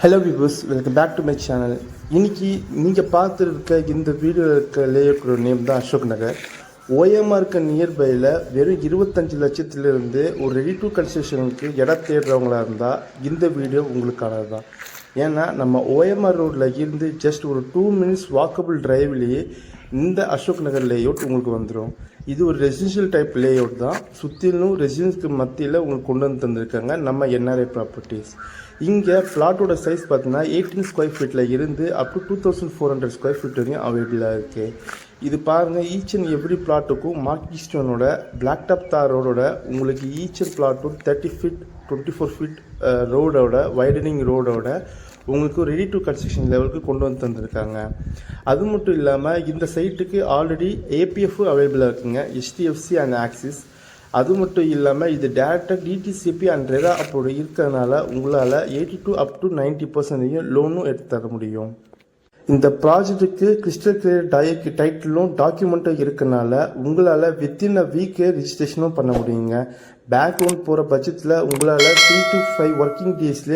Hello viewers, welcome back to my channel. இன்னைக்கு நீங்கள் பார்த்துருக்க இந்த வீடியோவில் இருக்க லேஅவுட்டோட நேம் தான் அசோக் நகர். ஓஎம்ஆர் இருக்க நியர்பையில் வெறும் 25 லட்சத்திலிருந்து ஒரு ரெடி டு கன்ஸ்ட்ரக்ஷனுக்கு இடம் தேடுறவங்களா இருந்தால் இந்த வீடியோ உங்களுக்கானது தான். ஏன்னா நம்ம ஓஎம்ஆர் ரோட்டில் இருந்து ஜஸ்ட் ஒரு 2 மினிட்ஸ் வாக்கபிள் டிரைவ்லேயே இந்த அசோக் நகர் லேஅவுட் உங்களுக்கு வந்துடும். இது ஒரு ரெசிடென்ஷியல் டைப் லேஅவுட் தான். சுற்றிலும் ரெசிடென்ஸ்க்கு மத்தியில் உங்களுக்கு கொண்டு வந்து தந்திருக்காங்க நம்ம என்ஆர்ஐ ப்ராப்பர்ட்டிஸ். இங்கே பிளாட்டோட சைஸ் பார்த்தீங்கன்னா 18 ஸ்கொயர் ஃபீட்டில் இருந்து அப் டு 2400 ஸ்கொயர் ஃபீட் வரையும் அவைலபிளாக இருக்குது. இது பாருங்கள், ஈச் அண்ட் எவ்ரி பிளாட்டுக்கும் மார்க்கி ஸ்டோனோட பிளாக் டாப் தார் ரோடோட உங்களுக்கு ஈச் அண்ட் பிளாட்டும் 30 ஃபீட் 24 ஃபீட் ரோடோட வைடனிங் ரோடோட உங்களுக்கு ரெடி டு கன்ஸ்ட்ரக்ஷன் லெவலுக்கு கொண்டு வந்து தந்திருக்காங்க. அது மட்டும் இல்லாமல் இந்த சைட்டுக்கு ஆல்ரெடி ஏபிஎஃப் அவைலபிளாக இருக்குங்க, HDFC அண்ட் ஆக்சிஸ். அது மட்டும் இல்லாமல் இது டேரெக்டாக டிடிசிபி அண்ட் ரெரா அப்போது இருக்கிறதுனால உங்களால் 82 அப் டு 90% லோனும் எடுத்து தர முடியும். இந்த ப்ராஜெக்ட்டுக்கு கிறிஸ்டல் கிளியர் டைட்டிலும் டாக்குமெண்ட்டும் இருக்கனால உங்களால் வித்தின் அ வீக்கே ரிஜிஸ்ட்ரேஷனும் பண்ண முடியுங்க. பேங்க் லோன் போகிற பட்சத்தில் உங்களால் 3 to 5 ஒர்க்கிங் டேஸ்லேயே